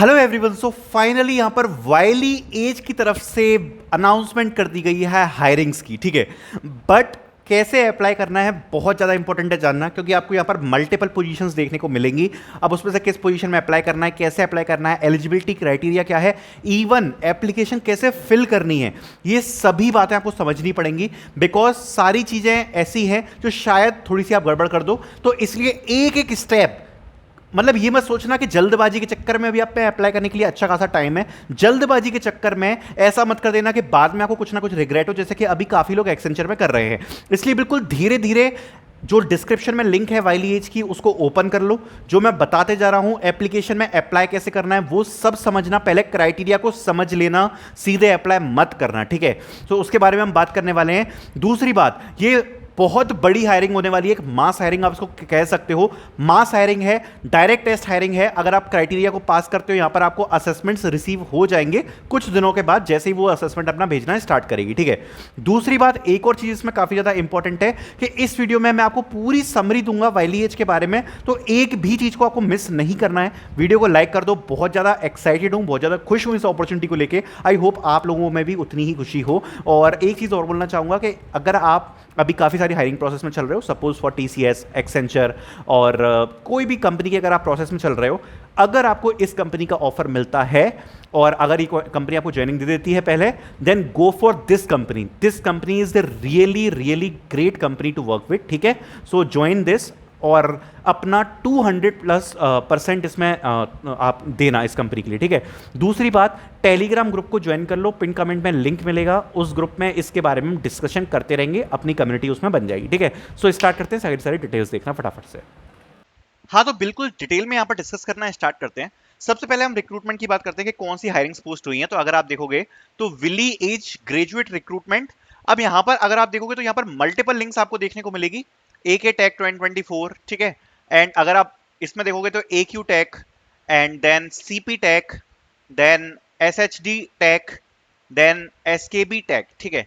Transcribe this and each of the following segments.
Hello everyone. So finally यहाँ पर वाइली as की तरफ से अनाउंसमेंट कर दी गई है हायरिंग्स की, ठीक है। बट कैसे अप्लाई करना है बहुत ज़्यादा इंपॉर्टेंट है जानना, क्योंकि आपको यहाँ पर मल्टीपल पोजीशंस देखने को मिलेंगी। अब उसमें से किस पोजीशन में अप्लाई करना है, कैसे अप्लाई करना है, एलिजिबिलिटी क्राइटेरिया क्या है, इवन एप्लीकेशन कैसे फिल करनी है, ये सभी बातें आपको समझनी पड़ेंगी। बिकॉज सारी चीज़ें ऐसी हैं जो शायद थोड़ी सी आप गड़बड़ कर दो, तो इसलिए एक एक स्टेप, मतलब ये मत सोचना कि जल्दबाजी के चक्कर में अभी आप पे अप्लाई करने के लिए अच्छा खासा टाइम है। जल्दबाजी के चक्कर में ऐसा मत कर देना कि बाद में आपको कुछ ना कुछ रिग्रेट हो, जैसे कि अभी काफी लोग एक्सेंचर में कर रहे हैं। इसलिए बिल्कुल धीरे धीरे जो डिस्क्रिप्शन में लिंक है वाइली एज की, उसको ओपन कर लो। जो मैं बताते जा रहा हूं एप्लीकेशन में अप्लाई कैसे करना है वो सब समझना, पहले क्राइटेरिया को समझ लेना, सीधे अप्लाई मत करना, ठीक है। तो उसके बारे में हम बात करने वाले हैं। दूसरी बात, ये बहुत बड़ी हायरिंग होने वाली है, एक मास हायरिंग आप इसको कह सकते हो। मास हायरिंग है, डायरेक्ट टेस्ट हायरिंग है। अगर आप क्राइटेरिया को पास करते हो, यहां पर आपको असेसमेंट्स रिसीव हो जाएंगे कुछ दिनों के बाद, जैसे ही वो असेसमेंट अपना भेजना स्टार्ट करेगी, ठीक है। दूसरी बात, एक और चीज इसमें काफी ज्यादा इंपॉर्टेंट है कि इस वीडियो में मैं आपको पूरी समरी दूंगा वाइली एज के बारे में, तो एक भी चीज को आपको मिस नहीं करना है। वीडियो को लाइक कर दो। बहुत ज्यादा एक्साइटेड हूं, बहुत ज्यादा खुश हूं इस अपॉर्चुनिटी को लेकर। आई होप आप लोगों में भी उतनी ही खुशी हो। और एक चीज और बोलना चाहूंगा कि अगर आप अभी काफ़ी सारी हायरिंग प्रोसेस में चल रहे हो, सपोज फॉर टीसीएस, एक्सेंचर और कोई भी कंपनी के अगर आप प्रोसेस में चल रहे हो, अगर आपको इस कंपनी का ऑफर मिलता है और अगर ये कंपनी आपको ज्वाइनिंग दे देती है पहले, then go for this company. This company is the really really great company to work with, ठीक है। सो ज्वाइन दिस और अपना 200+ % इसमें आप देना इस कंपनी के लिए, ठीक है। दूसरी बात, टेलीग्राम ग्रुप को ज्वाइन कर लो, पिन कमेंट में लिंक मिलेगा। उस ग्रुप में इसके बारे में डिस्कशन करते रहेंगे, अपनी कम्युनिटी उसमें बन जाएगी, ठीक है। सो स्टार्ट करते हैं, सारी सारी डिटेल्स देखना फटाफट से। हाँ, तो बिल्कुल डिटेल में यहाँ पर डिस्कस करना स्टार्ट करते हैं। सबसे पहले हम रिक्रूटमेंट की बात करते हैं कि कौन सी हायरिंग्स पोस्ट हुई हैं। तो अगर आप देखोगे तो विली एज ग्रेजुएट रिक्रूटमेंट। अब यहाँ पर अगर आप देखोगे तो यहाँ पर मल्टीपल लिंक्स आपको देखने को मिलेगी। AK टेक 2024, ठीक है। एंड अगर आप इसमें देखोगे तो AQ tech, and then CP tech, then SHD tech, then SKB tech, ठीक है।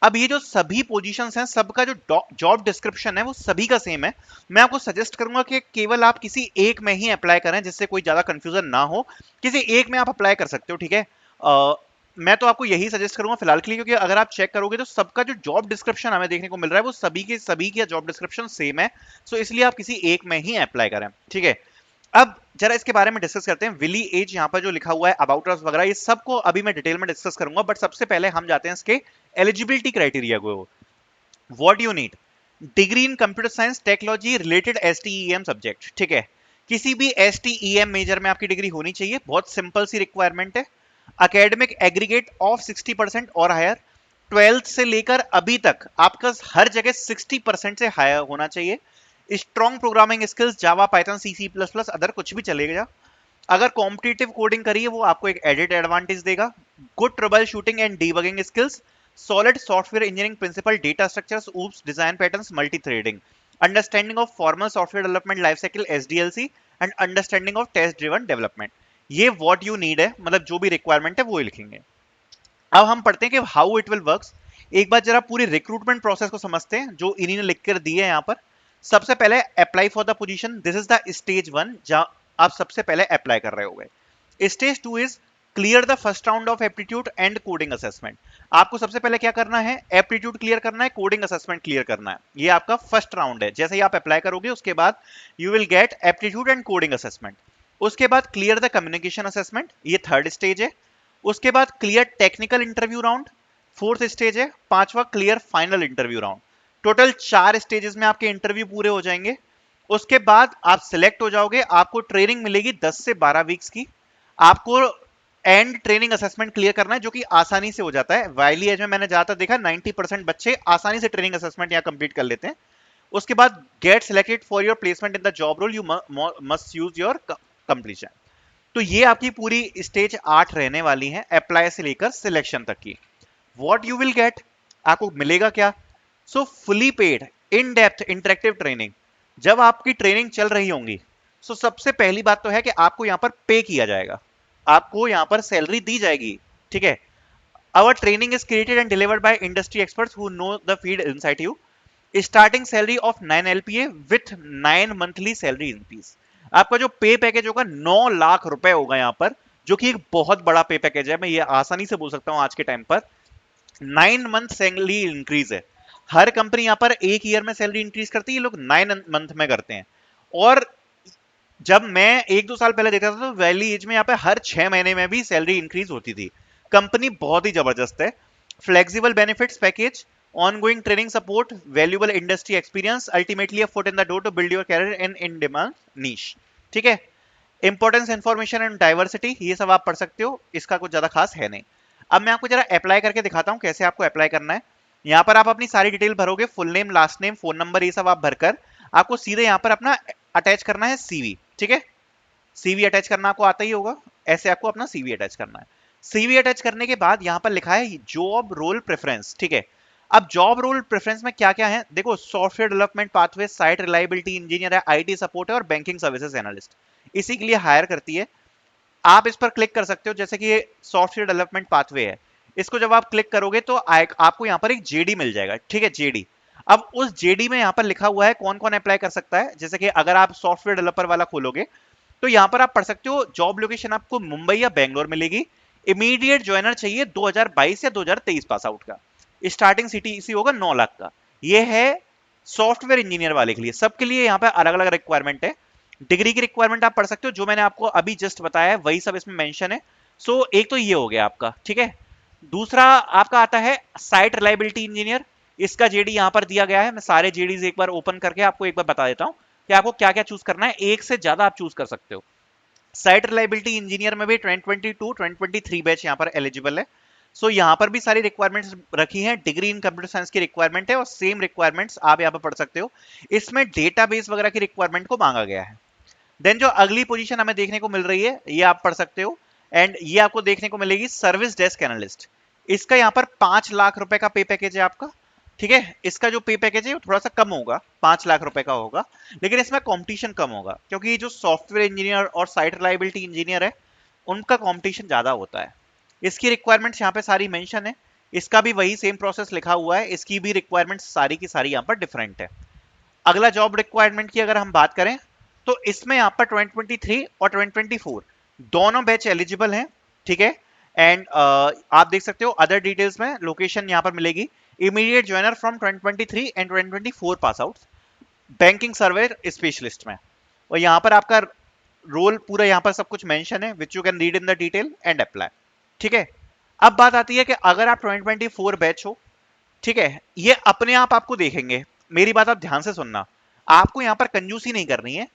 अब ये जो सभी पोजीशंस हैं, सबका जो जॉब डिस्क्रिप्शन है वो सभी का सेम है। मैं आपको सजेस्ट करूंगा कि केवल आप किसी एक में ही अप्लाई करें, जिससे कोई ज्यादा कंफ्यूजन ना हो। किसी एक में आप अप्लाई कर सकते हो, ठीक है। मैं तो आपको यही सजेस्ट करूंगा फिलहाल के लिए, क्योंकि अगर आप चेक करोगे तो सबका जो जॉब डिस्क्रिप्शन हमें देखने को मिल रहा है वो सभी के जॉब डिस्क्रिप्शन सेम है। सो इसलिए आप किसी एक में ही अप्लाई करें, ठीक है। अब जरा इसके बारे में डिस्कस करते हैं। विली एज यहाँ पर जो लिखा हुआ है, अबाउट अस वगैरह, ये सबको अभी मैं डिटेल में डिस्कस करूंगा। बट सबसे पहले हम जाते हैं इसके एलिजिबिलिटी क्राइटेरिया को। What you need, degree in computer science technology related STEM subject, ठीक है। किसी भी STEM मेजर में आपकी डिग्री होनी चाहिए, बहुत सिंपल सी रिक्वायरमेंट है। अकेडमिक एग्रीगेट ऑफ 60% और हायर। 12th से लेकर अभी तक आपका हर जगह 60% से हायर होना चाहिए। स्ट्रॉन्ग प्रोग्रामिंग स्किल्स, जावा, पाइथन, C++, अदर कुछ भी चलेगा। अगर कॉम्पिटिटिव कोडिंग करिए वो आपको एक एडिट एडवांटेज देगा। Good trouble shooting and debugging skills, solid software engineering principle, data structures, OOPS, design patterns, multi threading, understanding of formal software development life cycle SDLC, and understanding of test driven development. ये what you need है, मतलब जो भी requirement है वो लिखेंगे। अब हम पढ़ते हैं कि हाउ इट विल वर्क्स। एक बार जरा पूरी रिक्रूटमेंट प्रोसेस को समझते हैं जो इन्हीं ने लिख कर दी है यहाँ पर। सबसे पहले apply for the position, this is the stage 1 जहां आप सबसे पहले अप्लाई कर रहे होगे। Stage 2 is clear the first round of aptitude and coding assessment. आपको सबसे पहले क्या करना है, एप्टीट्यूड क्लियर करना है, कोडिंग असेसमेंट क्लियर करना है। ये आपका फर्स्ट राउंड है। जैसे ही आप अप्लाई करोगे उसके बाद you will gate aptitude and coding assessment. उसके बाद क्लियर द कम्युनिकेशन असेसमेंट, ये थर्ड स्टेज है। उसके बाद clear technical interview round, fourth stage है। पांचवा clear final interview round. Total 4 stages में आपके इंटरव्यू पूरे हो जाएंगे। उसके बाद आप सिलेक्ट हो जाओगे, आपको ट्रेनिंग मिलेगी 10 से 12 वीक्स की। आपको एंड ट्रेनिंग असेसमेंट क्लियर करना है, जो कि आसानी से हो जाता है। वाइली एज में मैंने ज्यादातर देखा 90% बच्चे आसानी से ट्रेनिंग असेसमेंट यहाँ कंप्लीट कर लेते हैं। उसके बाद get selected for your placement in the job role, you must use your completion. तो ये आपकी पूरी स्टेज 8 रहने वाली है, अप्लाई से लेकर सिलेक्शन तक की। व्हाट यू विल गेट, आपको मिलेगा क्या। सो fully paid in depth interactive training. जब आपकी ट्रेनिंग चल रही होंगी, सो सबसे पहली बात तो है कि आपको यहां पर पे किया जाएगा, आपको यहां पर सैलरी दी जाएगी, ठीक है। Our training is created and delivered by industry experts who know the field inside you. Starting salary of 9 LPA with 9 monthly salary increase. आपका जो पे पैकेज होगा 9 लाख रुपए होगा यहाँ पर, जो कि एक बहुत बड़ा पे पैकेज है, मैं ये आसानी से बोल सकता हूं आज के टाइम पर। 9 मंथ सैलरी इंक्रीज है। हर कंपनी यहां पर एक ईयर में सैलरी इंक्रीज करती है, ये लोग 9 मंथ में करते हैं। और जब मैं 1-2 साल पहले देखा था तो वैली एज में यहाँ पे हर 6 महीने में भी सैलरी इंक्रीज होती थी। कंपनी बहुत ही जबरदस्त है। Flexible benefits package, ongoing training support, valuable industry experience, ultimately a foot in the door to build your career in demand niche। ठीक है। इंपॉर्टेंस इंफॉर्मेशन एंड डाइवर्सिटी, ये सब आप पढ़ सकते हो, इसका कुछ ज्यादा खास है नहीं। अब मैं आपको जरा अप्लाई करके दिखाता हूं कैसे आपको अप्लाई करना है। यहाँ पर आप अपनी सारी डिटेल भरोगे, full name, last name, phone number, ये सब आप भरकर आपको सीधे यहाँ पर अपना अटैच करना है सीवी। ठीक है। सीवी अटैच करना आपको आता ही होगा, ऐसे आपको अपना सीवी अटैच करना है। सीवी अटैच करने के बाद यहां पर लिखा है जॉब रोल प्रेफरेंस। ठीक है। अब जॉब रोल प्रेफरेंस में क्या क्या है देखो, software development pathway, site reliability engineer है, आईटी सपोर्ट है और बैंकिंग सर्विसेज एनालिस्ट इसी के लिए हायर करती है। आप इस पर क्लिक कर सकते हो, जैसे कि ये सॉफ्टवेयर डेवलपमेंट पाथवे है, इसको जब आप क्लिक करोगे तो आपको यहाँ पर एक जेडी मिल जाएगा। ठीक है, जेडी। अब उस जेडी में यहाँ पर लिखा हुआ है कौन कौन अप्लाई कर सकता है। जैसे कि अगर आप सॉफ्टवेयर डेवलपर वाला खोलोगे तो यहां पर आप पढ़ सकते हो, जॉब लोकेशन आपको मुंबई या बेंगलोर मिलेगी। इमीडिएट ज्वाइनर चाहिए 2022 या 2023 पास आउट का। स्टार्टिंग सीटीसी होगा 9 लाख का। ये है सॉफ्टवेयर इंजीनियर वाले के लिए। सबके लिए यहाँ पे अलग अलग रिक्वायरमेंट है। डिग्री की रिक्वायरमेंट आप पढ़ सकते हो, जो मैंने आपको अभी जस्ट बताया है वही सब इसमें मेंशन है। सो एक तो ये हो गया आपका। ठीक है। दूसरा आपका आता है साइट रिलायबिलिटी इंजीनियर। इसका जेडी यहां पर दिया गया है, मैं सारे जेडीज एक बार ओपन करके आपको एक बार बता देता हूं कि आपको क्या क्या चूज करना है। एक से ज्यादा आप चूज कर सकते हो। साइट रिलायबिलिटी इंजीनियर में भी 2022 2023 बैच यहाँ पर एलिजिबल है। सो यहाँ पर भी सारी रिक्वायरमेंट्स रखी हैं। डिग्री इन कंप्यूटर साइंस की रिक्वायरमेंट है और सेम रिक्वायरमेंट्स आप यहाँ पर पढ़ सकते हो। इसमें डेटाबेस वगैरह की रिक्वायरमेंट को मांगा गया है। देन जो अगली पोजीशन हमें देखने को मिल रही है ये आप पढ़ सकते हो, एंड ये आपको देखने को मिलेगी सर्विस डेस्क एनालिस्ट। इसका यहाँ पर 5 लाख रुपए का पे पैकेज है आपका। ठीक है। इसका जो पे पैकेज है वो थोड़ा सा कम होगा, 5 लाख रुपए का होगा, लेकिन इसमें कंपटीशन कम होगा क्योंकि ये जो सॉफ्टवेयर इंजीनियर और साइट रिलायबिलिटी इंजीनियर है उनका कंपटीशन ज्यादा होता है। इसकी रिक्वायरमेंट्स यहाँ पे सारी मेंशन है। इसका भी वही सेम प्रोसेस लिखा हुआ है, इसकी भी रिक्वायरमेंट्स सारी की सारी यहाँ पर डिफरेंट है। अगला जॉब रिक्वायरमेंट की अगर हम बात करें तो इसमें यहाँ पर 2023 और 2024 दोनों बैच एलिजिबल हैं। ठीक है। एंड आप देख सकते हो अदर डिटेल्स में लोकेशन यहाँ पर मिलेगी। Immediate joiner from 2023 and 2024 pass out, banking surveyor specialist में। और यहाँ पर आपका रोल पूरा यहाँ पर सब कुछ मेंशन है, which you can read in the detail and apply. ठीक है। अब बात आती है कि अगर आप 2024 बैच हो, ठीक है, ये अपने आप आपको देखेंगे। मेरी बात आप ध्यान से सुनना, आपको यहां पर कंजूसी नहीं करनी है।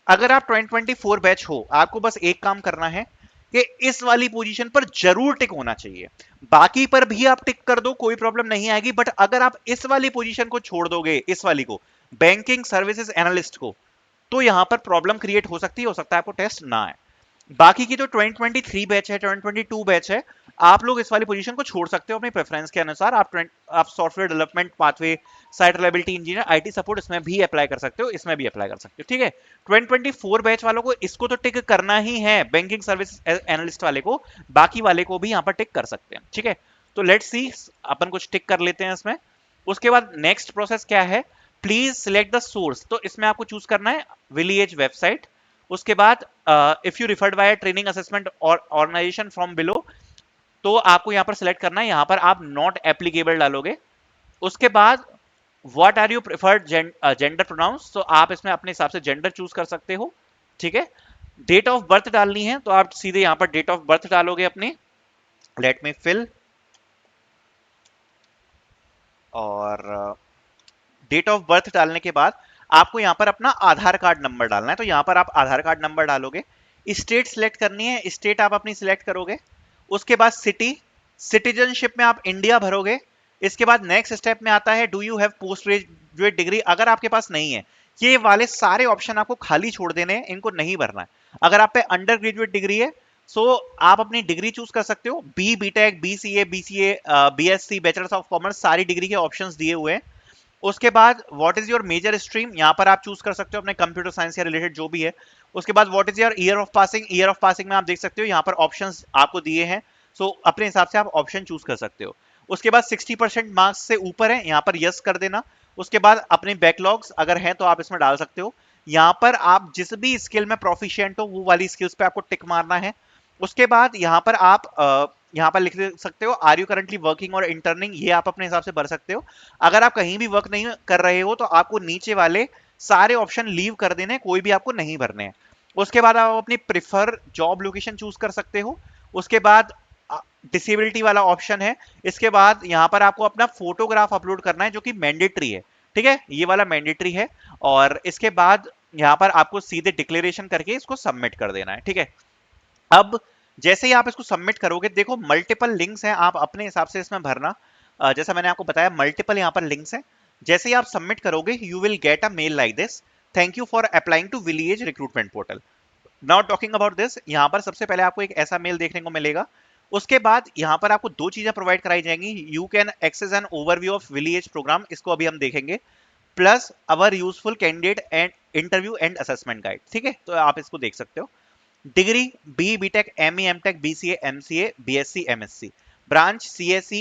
अगर आप 2024 बैच हो, आपको बस एक काम करना है कि इस वाली पोजीशन पर जरूर टिक होना चाहिए। बाकी पर भी आप टिक कर दो, कोई प्रॉब्लम नहीं आएगी, बट अगर आप इस वाली पोजीशन को छोड़ दोगे, इस वाली को, बैंकिंग सर्विसेज एनालिस्ट को, तो यहां पर प्रॉब्लम क्रिएट हो सकता है आपको टेस्ट ना आए। बाकी की जो 2023 बैच है, 2022 बैच है, आप लोग इस वाली पोजीशन को छोड़ सकते हो अपनी प्रेफरेंस के अनुसार। आप software development pathway, site reliability engineer, IT support इसमें भी अप्लाई कर सकते हो, इसमें भी अप्लाई कर सकते हो। ठीक है। 2024 बैच वालों को इसको तो टिक करना ही है, बैंकिंग सर्विस एनालिस्ट वाले को, बाकी वाले को भी यहाँ पर टिक कर सकते हैं। ठीक है। तो लेट्स सी, अपन कुछ टिक कर लेते हैं इसमें। उसके बाद नेक्स्ट प्रोसेस क्या है, प्लीज सिलेक्ट द सोर्स। तो इसमें आपको चूज करना है विलीएज वेबसाइट। उसके बाद if you referred by training assessment और ऑर्गेनाइजेशन फ्रॉम बिलो, तो आपको यहां पर सिलेक्ट करना है, यहां पर आप नॉट एप्लीकेबल डालोगे। उसके बाद what are you preferred gender pronouns, तो आप इसमें अपने हिसाब से जेंडर चूज कर सकते हो। ठीक है। डेट ऑफ बर्थ डालनी है तो आप सीधे यहां पर डेट ऑफ बर्थ डालोगे अपनी। Let me fill. और डेट ऑफ बर्थ डालने के बाद आपको यहां पर अपना आधार कार्ड नंबर डालना है, तो यहां पर आप आधार कार्ड नंबर डालोगे। स्टेट सिलेक्ट करनी है, स्टेट आप अपनी सिलेक्ट करोगे। उसके बाद सिटी, सिटीजनशिप में आप इंडिया भरोगे। इसके बाद नेक्स्ट स्टेप में आता है do you have post graduate degree, अगर आपके पास नहीं है, ये वाले सारे ऑप्शन आपको खाली छोड़ देने हैं, इनको नहीं भरना है। अगर आप पे अंडर ग्रेजुएट डिग्री है, सो आप अपनी डिग्री चूज कर सकते हो, BTech, BCA, BSc, bachelors of commerce, सारी डिग्री के ऑप्शंस दिए हुए हैं। उसके बाद what is your major stream, यहां पर आप चूज कर सकते हो अपने कंप्यूटर साइंस या रिलेटेड जो भी है। उसके बाद what is your year of passing, year of passing में आप देख सकते हो यहां पर ऑप्शंस आपको दिए हैं, सो अपने हिसाब से आप ऑप्शन चूज कर सकते हो। उसके बाद 60% मार्क्स से ऊपर है, यहां पर यस कर देना। उसके बाद अपने बैकलॉग्स अगर हैं तो आप इसमें डाल सकते हो। यहां पर आप जिस भी स्किल में प्रोफिशिएंट हो वो वाली स्किल्स पे आपको टिक मारना है। उसके बाद यहाँ पर आप यहाँ पर लिख सकते हो आर यू करंटली वर्किंग और इंटर्निंग, ये आप अपने हिसाब से भर सकते हो। अगर आप कहीं भी वर्क नहीं कर रहे हो तो आपको नीचे वाले सारे ऑप्शन लीव कर देने, कोई भी आपको नहीं भरने हैं। उसके बाद आप अपनी प्रिफर जॉब लोकेशन चूज कर सकते हो। उसके बाद डिसेबिलिटी वाला ऑप्शन है। इसके बाद यहाँ पर आपको अपना फोटोग्राफ अपलोड करना है जो कि मैंडेटरी है, ठीक है, ये वाला मैंडेटरी है। और इसके बाद यहाँ पर आपको सीधे डिक्लेरेशन करके इसको सबमिट कर देना है, ठीक है। अब जैसे ही आप इसको सबमिट करोगे, देखो मल्टीपल लिंक्स हैं, आप अपने हिसाब से इसमें भरना। जैसा मैंने आपको बताया मल्टीपल यहाँ पर लिंक्स हैं। जैसे ही आप सबमिट करोगे you will get a mail like this, thank you for applying to Wiley's recruitment portal. Now talking about this, यहाँ पर सबसे पहले आपको एक ऐसा मेल देखने को मिलेगा। उसके बाद यहाँ पर आपको दो चीजें प्रोवाइड कराई जाएंगी। You can access an overview of Wiley's program, इसको अभी हम देखेंगे, plus our useful candidate and interview and assessment guide, ठीक है, तो आप इसको देख सकते हो। Degree B BTech M E M tech B C M C A B S C M S C, branch C S C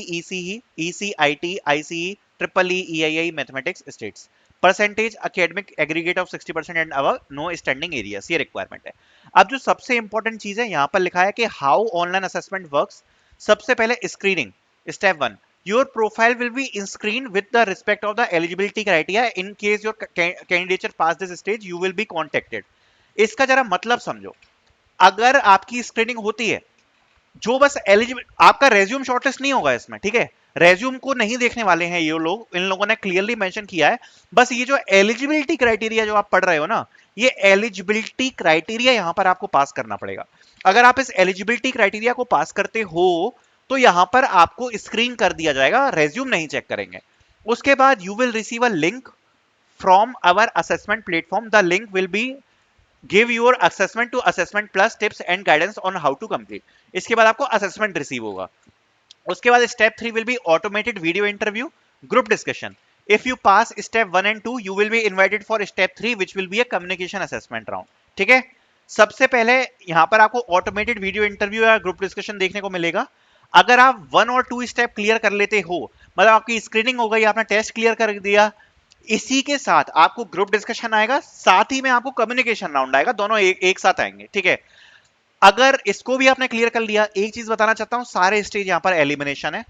E C I T I C E triple E I I mathematics stats, percentage academic aggregate of 60% and above, no standing arrears, ये requirement है। अब जो सबसे important चीज है यहाँ पर लिखा है कि हाउ ऑनलाइन असेसमेंट वर्क्स। सबसे पहले screening, step 1, your profile will be screened with the respect of the eligibility criteria. In case your candidature pass this stage you will be contacted. इसका जरा मतलब समझो। अगर आपकी स्क्रीनिंग होती है, जो बस एलिजिबल, आपका रेज्यूम शॉर्टलिस्ट नहीं होगा इसमें, ठीक है, रेज्यूम को नहीं देखने वाले हैं ये लोग, इन लोगों ने क्लियरली मेंशन किया है। बस ये जो एलिजिबिलिटी क्राइटेरिया जो आप पढ़ रहे हो ना, ये एलिजिबिलिटी क्राइटेरिया यहां पर आपको पास करना पड़ेगा। अगर आप इस एलिजिबिलिटी क्राइटेरिया को पास करते हो तो यहां पर आपको स्क्रीन कर दिया जाएगा, रेज्यूम नहीं चेक करेंगे। उसके बाद you will receive a link from our assessment platform, the link will be give your assessment to assessment plus tips and guidance on how to complete. इसके बाद आपको असेसमेंट रिसीव होगा। उसके बाद step 3 will be automated video interview group discussion. If you pass step 1 and 2 you will be invited for step 3 which will be a communication assessment round, ठीक है। सबसे पहले यहां पर आपको ऑटोमेटेड वीडियो इंटरव्यू या ग्रुप डिस्कशन देखने को मिलेगा। अगर आप 1 और 2 स्टेप क्लियर कर लेते हो, मतलब आपकी स्क्रीनिंग हो गई, आपने टेस्ट क्लियर कर दिया, इसी के साथ आपको ग्रुप डिस्कशन आएगा, साथ ही में आपको कम्युनिकेशन राउंड आएगा, दोनों एक साथ आएंगे, ठीक है। अगर इसको भी आपने क्लियर कर लिया, एक चीज बताना चाहता हूं, सारे स्टेज यहां पर एलिमिनेशन है।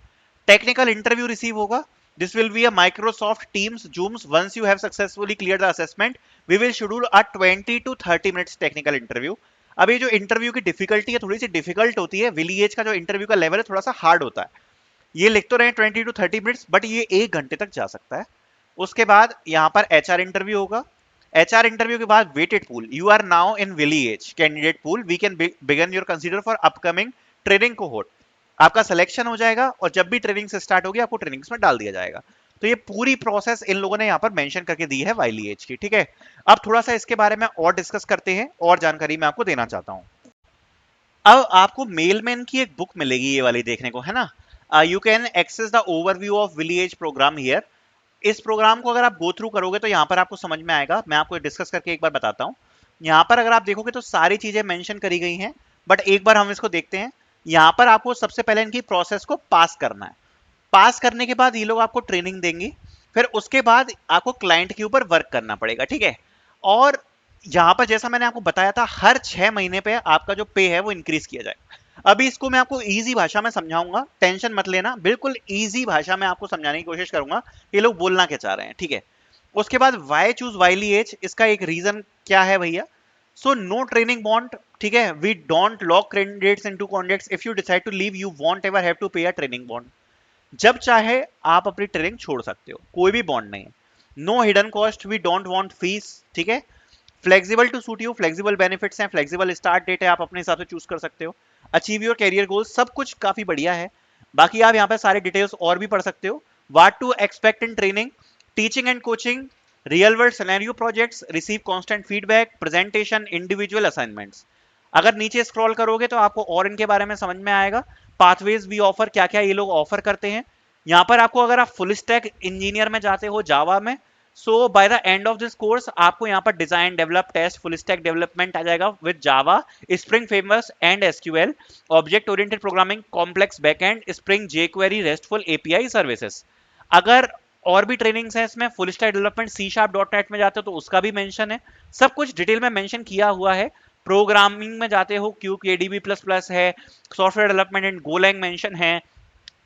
टेक्निकल इंटरव्यू रिसीव होगा, this will be a Microsoft Teams zooms, once you have successfully clear the assessment we will schedule a 20 to 30 minutes technical interview. अब ये जो इंटरव्यू की डिफिकल्टी है थोड़ी सी डिफिकल्ट होती है, विलीएज का जो इंटरव्यू का लेवल है थोड़ा सा हार्ड होता है। ये लिख तो रहे हैं 20 to 30 मिनट्स, बट ये 1 घंटे तक जा सकता है। उसके बाद यहां पर एचआर इंटरव्यू होगा। एचआर इंटरव्यू के बाद weighted pool, you are now in village candidate pool, we can begin your consider for upcoming training cohort. आपका सिलेक्शन हो जाएगा और जब भी ट्रेनिंग से स्टार्ट होगी आपको ट्रेनिंग्स में डाल दिया जाएगा। तो ये पूरी प्रोसेस इन लोगों ने यहाँ पर मेंशन करके दी है वाइलीएज की, ठीक है। अब थोड़ा सा इसके बारे में और डिस्कस करते हैं, और जानकारी मैं आपको देना चाहता हूँ। अब आपको मेलमैन की एक बुक मिलेगी ये वाली देखने को, है ना। You can access the overview of village programme here. इस प्रोग्राम को अगर आप गो थ्रू करोगे तो यहाँ पर आपको समझ में आएगा, मैं आपको डिस्कस करके एक बार बताता हूँ। यहाँ पर अगर आप देखोगे तो सारी चीजें मेंशन करी गई हैं, बट एक बार हम इसको देखते हैं। यहाँ पर आपको सबसे पहले इनकी प्रोसेस को पास करना है। पास करने के बाद ये लोग आपको ट्रेनिंग देंगे, फिर उसके बाद आपको क्लाइंट के ऊपर वर्क करना पड़ेगा, ठीक है। और यहाँ पर जैसा मैंने आपको बताया था, हर 6 महीने पे आपका जो पे है वो इंक्रीज किया जाएगा। अभी इसको मैं आपको इजी भाषा में समझाऊंगा, टेंशन मत लेना, बिल्कुल इजी भाषा में आपको समझाने की कोशिश करूंगा ये लोग बोलना क्या चाह रहे हैं, ठीक है। उसके बाद वाई चूज वाइली एज, इसका एक रीजन क्या है भैया। सो नो ट्रेनिंग बॉन्ड, ठीक है, we don't lock candidates into contracts, if you decide to leave you won't ever have to pay a training bond. जब चाहे आप अपनी ट्रेनिंग छोड़ सकते हो, कोई भी बॉन्ड नहीं है। No hidden cost, we don't want fees, ठीक है। Flexible to suit you, flexible benefits हैं, फ्लेक्सिबल स्टार्ट डेट है, आप अपने हिसाब से चूज कर सकते हो। अचीव योर कैरियर गोल्स, सब कुछ काफी बढ़िया है। बाकी आप यहाँ पे सारे डिटेल्स और भी पढ़ सकते हो। What to expect in training, teaching and coaching, real world scenario projects, receive constant feedback, presentation, individual assignments. अगर नीचे स्क्रॉल करोगे तो आपको और इनके बारे में समझ में आएगा। पाथवेज वी ऑफर, क्या क्या ये लोग ऑफर करते हैं। यहाँ पर आपको, अगर आप फुल स्टैक इंजीनियर में जाते हो जावा में, so by the end of this course आपको यहाँ पर design, develop, test, full stack development आ जाएगा with Java, Spring framework and SQL, object oriented programming, complex backend, Spring jQuery, RESTful API services. अगर और भी ट्रेनिंग्स है इसमें, फुल स्टैक डेवलपमेंट सी#.net में जाते हो तो उसका भी मेंशन है। सब कुछ डिटेल में मेंशन किया हुआ है। प्रोग्रामिंग में जाते हो QKDB++ है, software development and Golang mention है,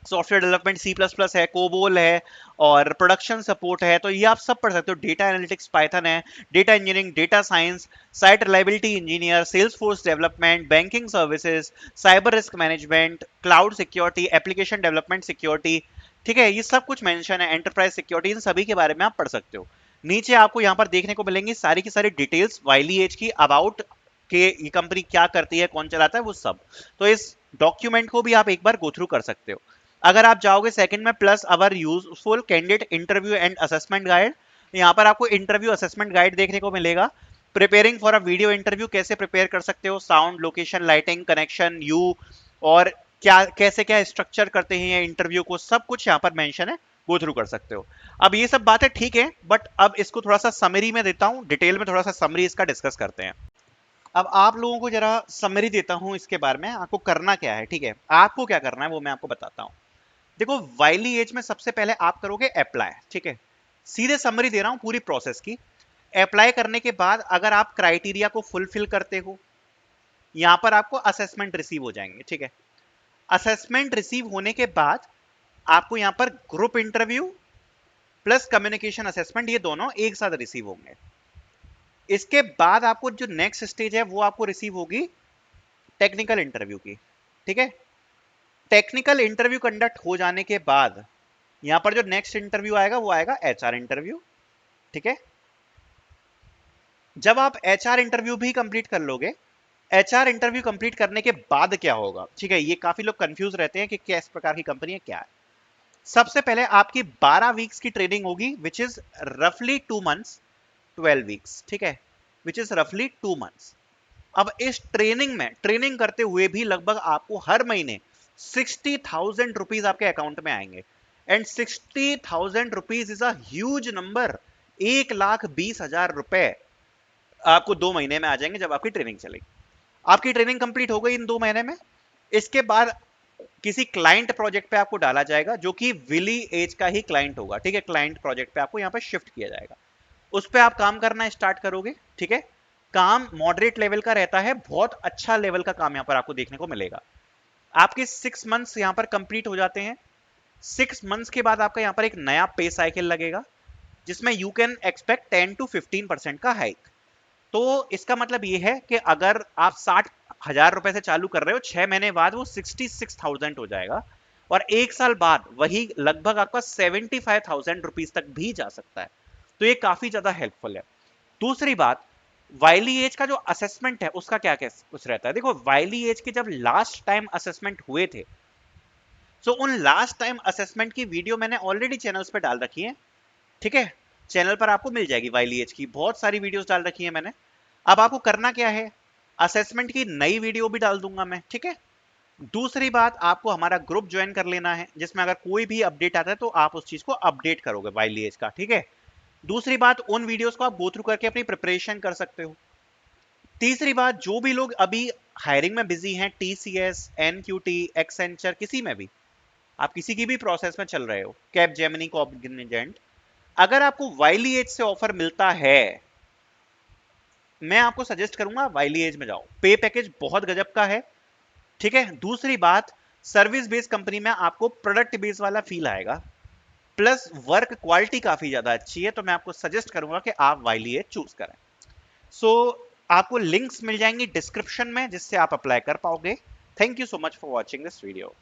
सॉफ्टवेयर डेवलपमेंट C++ है, कोबोल है और प्रोडक्शन सपोर्ट है, तो ये आप सब पढ़ सकते हो। डेटा एनालिटिक्स पाइथन है, data engineering, data science, site reliability engineer, Salesforce development, banking services, cyber risk management, cloud security, application development security, ठीक है, ये सब कुछ मेंशन है, एंटरप्राइज सिक्योरिटी, इन सभी के बारे में आप पढ़ सकते हो। नीचे आपको यहाँ पर देखने को मिलेंगी सारी की सारी डिटेल्स वाइली एज की, अबाउट के ये कंपनी क्या करती है, कौन चलाता है, वो सब। तो इस डॉक्यूमेंट को भी आप एक बार गो थ्रू कर सकते हो। अगर आप जाओगे सेकंड में, plus our useful candidate interview and assessment guide, यहाँ पर आपको इंटरव्यू असेसमेंट गाइड देखने को मिलेगा। Preparing for a video interview, कैसे प्रिपेयर कर सकते हो, sound, location, lighting, connection, you, और क्या कैसे क्या स्ट्रक्चर करते हैं ये इंटरव्यू को, सब कुछ यहाँ पर मेंशन है, गो थ्रू कर सकते हो। अब ये सब बातें ठीक है, बट अब इसको थोड़ा सा समरी में देता हूँ, डिटेल में थोड़ा सा समरी इसका डिस्कस करते हैं। अब आप लोगों को जरा समरी देता हूं इसके बारे में, आपको करना क्या है, ठीक है, आपको क्या करना है वो मैं आपको बताता हूं। देखो, वाइली एज में सबसे पहले आप करोगे अप्लाई, ठीक है, सीधे समरी दे रहा हूं पूरी प्रोसेस की। अप्लाई करने के बाद अगर आप क्राइटेरिया को फुलफिल करते हो, यहां पर आपको असेसमेंट रिसीव हो जाएंगे, ठीक है। असेसमेंट रिसीव होने के बाद आपको यहां पर group interview plus communication assessment, ये दोनों एक साथ रिसीव होंगे। इसके बाद आपको जो नेक्स्ट स्टेज है वो आपको रिसीव होगी टेक्निकल इंटरव्यू की, ठीक है। टेक्निकल इंटरव्यू कंडक्ट हो जाने के बाद यहां पर जो नेक्स्ट इंटरव्यू आएगा वो आएगा HR इंटरव्यू, ठीक है। जब आप HR इंटरव्यू भी कंप्लीट कर लोगे, HR इंटरव्यू कंप्लीट करने के बाद क्या होगा, ठीक है, ये काफी लोग कंफ्यूज रहते हैं कि किस प्रकार की कंपनी है, क्या है। सबसे पहले आपकी 12 वीक्स की ट्रेनिंग होगी, विच इज रफली 2 मंथ्स, 12 वीक्स, ठीक है, विच इज रफली 2 मंथ्स। अब इस ट्रेनिंग में, ट्रेनिंग करते हुए भी लगभग आपको हर महीने 60,000 रुपीज आपके अकाउंट में आएंगे। And 60,000 rupees is a huge number. 1,20,000 रुपए आपको 2 महीने में आ जाएंगे जब आपकी ट्रेनिंग चलेगी। आपकी ट्रेनिंग कंप्लीट हो गई इन 2 महीने में। इसके बाद किसी क्लाइंट प्रोजेक्ट पे आपको डाला जाएगा, जो कि विली एज का ही क्लाइंट होगा, ठीक है। क्लाइंट प्रोजेक्ट पे आपको यहाँ पे शिफ्ट किया जाएगा, उस पर आप काम करना स्टार्ट करोगे, ठीक है। काम मॉडरेट लेवल का रहता है, बहुत अच्छा लेवल का काम यहाँ पर आपको देखने को मिलेगा। आपके 6 मंथ्स यहाँ पर कंप्लीट हो जाते हैं। 6 मंथ्स के बाद आपका यहाँ पर एक नया पे साइकिल लगेगा, जिसमें यू कैन एक्सपेक्ट 10 to 15% का हाइक। तो इसका मतलब ये है कि अगर आप 60,000 रुपए से चालू कर रहे हो, 6 महीने बाद वो 66,000 हो जाएगा, और 1 साल बाद वही लगभग आपका 75,000 रुपीज तक भी जा सकता है। तो ये काफी ज्यादा हेल्पफुल है। दूसरी बात, वाइली एज का जो असेसमेंट है उसका क्या कुछ रहता है। देखो, वाइली एज के जब लास्ट टाइम असेसमेंट हुए थे, सो उन लास्ट टाइम असेसमेंट की वीडियो मैंने ऑलरेडी चैनल्स पे डाल रखी है, ठीक है। चैनल पर आपको मिल जाएगी वाइली एज की बहुत सारी वीडियोस डाल रखी है मैंने। अब आपको करना क्या है, असेसमेंट की नई वीडियो भी डाल दूंगा मैं, ठीक है। दूसरी बात, आपको हमारा ग्रुप ज्वाइन कर लेना है, जिसमें अगर कोई भी अपडेट आता है तो आप उस चीज को अपडेट करोगे वाइली एज का, ठीक है। दूसरी बात, उन वीडियोस को आप गो थ्रू करके अपनी प्रिपरेशन कर सकते हो। तीसरी बात, जो भी लोग अभी हायरिंग में बिजी हैं, TCS, NQT, एक्सेंचर, किसी में भी, आप किसी की भी प्रोसेस में चल रहे हो, कैप जेमिनी, कॉग्निजेंट, अगर आपको वाइली एज से ऑफर मिलता है, मैं आपको सजेस्ट करूंगा वाइली एज में जाओ। पे पैकेज बहुत गजब का है, ठीक है। दूसरी बात, सर्विस बेस्ड कंपनी में आपको प्रोडक्ट बेस्ड वाला फील आएगा, प्लस वर्क क्वालिटी काफी ज्यादा अच्छी है, तो मैं आपको सजेस्ट करूंगा कि आप वाइली एज चूज करें। सो आपको लिंक्स मिल जाएंगी डिस्क्रिप्शन में, जिससे आप अप्लाई कर पाओगे। Thank you so much for watching this video.